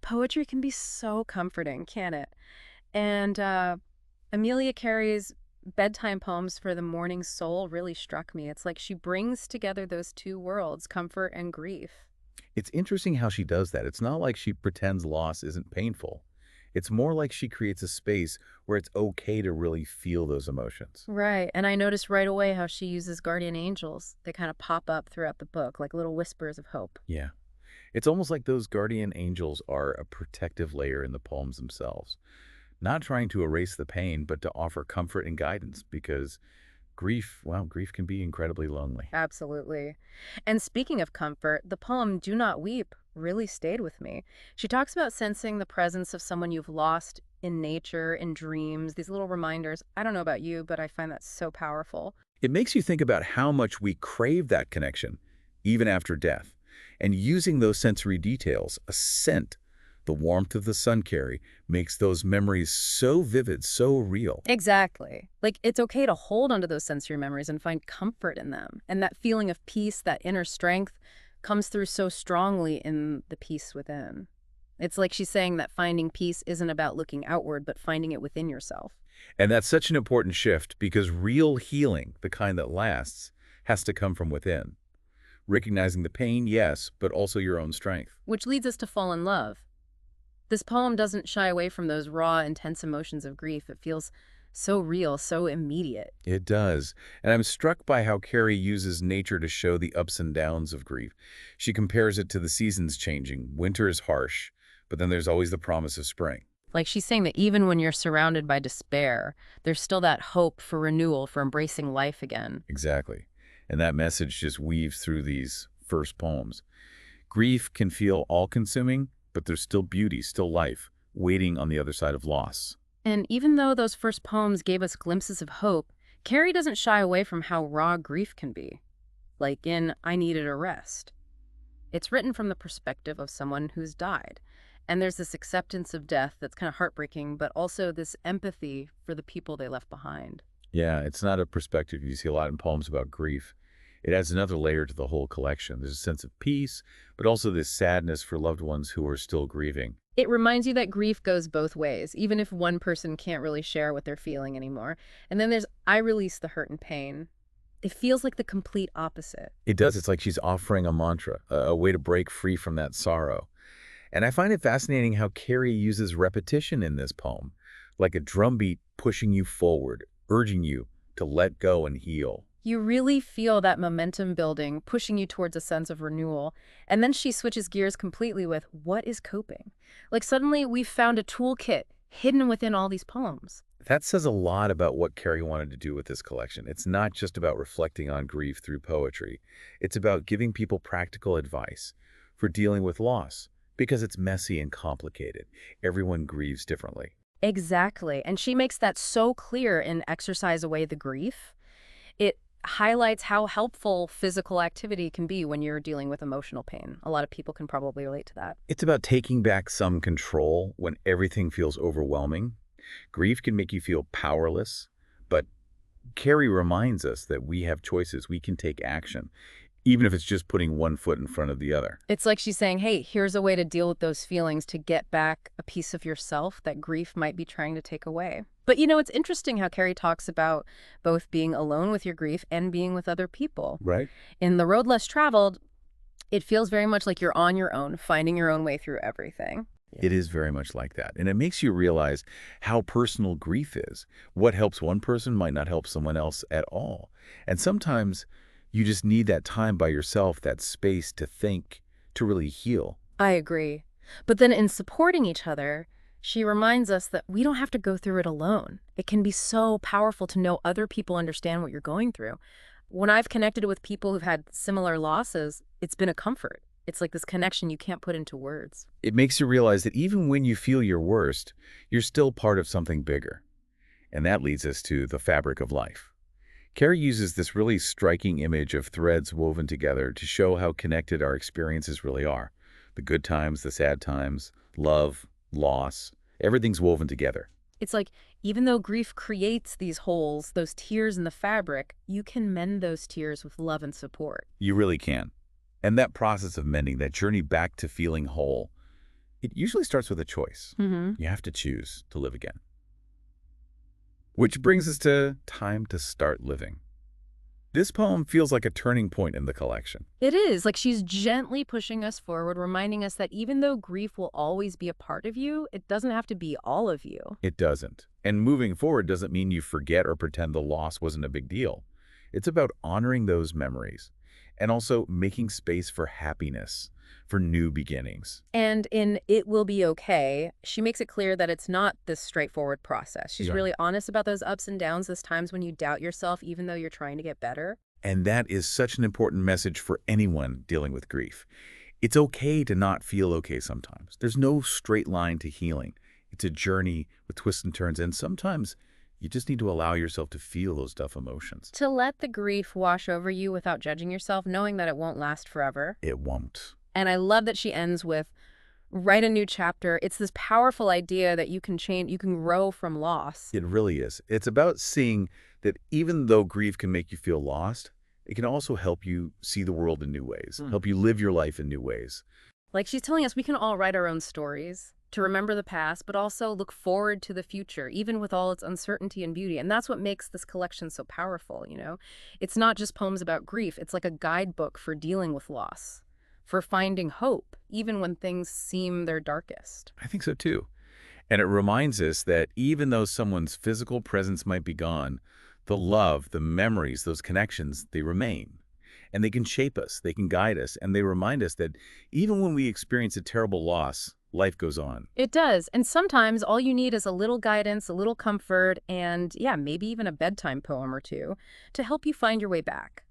Poetry can be so comforting, can it? And Amelia Carey's bedtime poems for the mourning soul really struck me. It's like she brings together those two worlds, comfort and grief. It's interesting how she does that. It's not like she pretends loss isn't painful. It's more like she creates a space where it's okay to really feel those emotions. Right. And I noticed right away how she uses guardian angels. They kind of pop up throughout the book like little whispers of hope. Yeah. It's almost like those guardian angels are a protective layer in the poems themselves, not trying to erase the pain, but to offer comfort and guidance because grief can be incredibly lonely. Absolutely. And speaking of comfort, the poem Do Not Weep really stayed with me. She talks about sensing the presence of someone you've lost in nature, in dreams, these little reminders. I don't know about you, but I find that so powerful. It makes you think about how much we crave that connection, even after death. And using those sensory details, a scent, the warmth of the sun, Carrie, makes those memories so vivid, so real. Exactly. Like, it's okay to hold onto those sensory memories and find comfort in them. And that feeling of peace, that inner strength, comes through so strongly in the peace within. It's like she's saying that finding peace isn't about looking outward, but finding it within yourself. And that's such an important shift because real healing, the kind that lasts, has to come from within. Recognizing the pain, yes, but also your own strength. Which leads us to fall in love. This poem doesn't shy away from those raw, intense emotions of grief. It feels so real, so immediate. It does. And I'm struck by how Carrie uses nature to show the ups and downs of grief. She compares it to the seasons changing. Winter is harsh, but then there's always the promise of spring. Like she's saying that even when you're surrounded by despair, there's still that hope for renewal, for embracing life again. Exactly. And that message just weaves through these first poems. Grief can feel all-consuming, but there's still beauty, still life, waiting on the other side of loss. And even though those first poems gave us glimpses of hope, Carrie doesn't shy away from how raw grief can be. Like in I Needed a Rest. It's written from the perspective of someone who's died. And there's this acceptance of death that's kind of heartbreaking, but also this empathy for the people they left behind. Yeah, it's not a perspective you see a lot in poems about grief. It adds another layer to the whole collection. There's a sense of peace, but also this sadness for loved ones who are still grieving. It reminds you that grief goes both ways, even if one person can't really share what they're feeling anymore. And then there's I Release the Hurt and Pain. It feels like the complete opposite. It does. It's like she's offering a mantra, a way to break free from that sorrow. And I find it fascinating how Carrie uses repetition in this poem, like a drumbeat pushing you forward, urging you to let go and heal. You really feel that momentum building, pushing you towards a sense of renewal. And then she switches gears completely with what is coping? Like suddenly we've found a toolkit hidden within all these poems. That says a lot about what Carrie wanted to do with this collection. It's not just about reflecting on grief through poetry. It's about giving people practical advice for dealing with loss, because it's messy and complicated. Everyone grieves differently. Exactly. And she makes that so clear in Exercise Away the Grief. It highlights how helpful physical activity can be when you're dealing with emotional pain. A lot of people can probably relate to that. It's about taking back some control when everything feels overwhelming. Grief can make you feel powerless, but Carrie reminds us that we have choices. We can take action, even if it's just putting one foot in front of the other. It's like she's saying, hey, here's a way to deal with those feelings to get back a piece of yourself that grief might be trying to take away. But it's interesting how Carrie talks about both being alone with your grief and being with other people. Right. In The Road Less Traveled, it feels very much like you're on your own, finding your own way through everything. It is very much like that. And it makes you realize how personal grief is. What helps one person might not help someone else at all. And sometimes you just need that time by yourself, that space to think, to really heal. I agree. But then in supporting each other, she reminds us that we don't have to go through it alone. It can be so powerful to know other people understand what you're going through. When I've connected with people who've had similar losses, it's been a comfort. It's like this connection you can't put into words. It makes you realize that even when you feel your worst, you're still part of something bigger. And that leads us to the fabric of life. Carrie uses this really striking image of threads woven together to show how connected our experiences really are. The good times, the sad times, love, loss, everything's woven together. It's like, even though grief creates these holes, those tears in the fabric, you can mend those tears with love and support. You really can. And that process of mending, that journey back to feeling whole, It usually starts with a choice. Mm-hmm. You have to choose to live again. Which brings us to Time to Start Living. This poem feels like a turning point in the collection. It is, like she's gently pushing us forward, reminding us that even though grief will always be a part of you, it doesn't have to be all of you. It doesn't. And moving forward doesn't mean you forget or pretend the loss wasn't a big deal. It's about honoring those memories and also making space for happiness, for new beginnings. And in It Will Be Okay, she makes it clear that it's not this straightforward process. She's Yeah. really honest about those ups and downs, those times when you doubt yourself, even though you're trying to get better. And that is such an important message for anyone dealing with grief. It's okay to not feel okay sometimes. There's no straight line to healing. It's a journey with twists and turns, and sometimes you just need to allow yourself to feel those tough emotions. To let the grief wash over you without judging yourself, knowing that it won't last forever. It won't. And I love that she ends with, write a new chapter. It's this powerful idea that you can change, you can grow from loss. It really is. It's about seeing that even though grief can make you feel lost, it can also help you see the world in new ways, help you live your life in new ways. Like she's telling us we can all write our own stories, to remember the past, but also look forward to the future, even with all its uncertainty and beauty. And that's what makes this collection so powerful, you know? It's not just poems about grief. It's like a guidebook for dealing with loss, for finding hope, even when things seem their darkest. I think so too. And it reminds us that even though someone's physical presence might be gone, the love, the memories, those connections, they remain. And they can shape us, they can guide us, and they remind us that even when we experience a terrible loss, life goes on. It does. And sometimes all you need is a little guidance, a little comfort, and yeah, maybe even a bedtime poem or two to help you find your way back.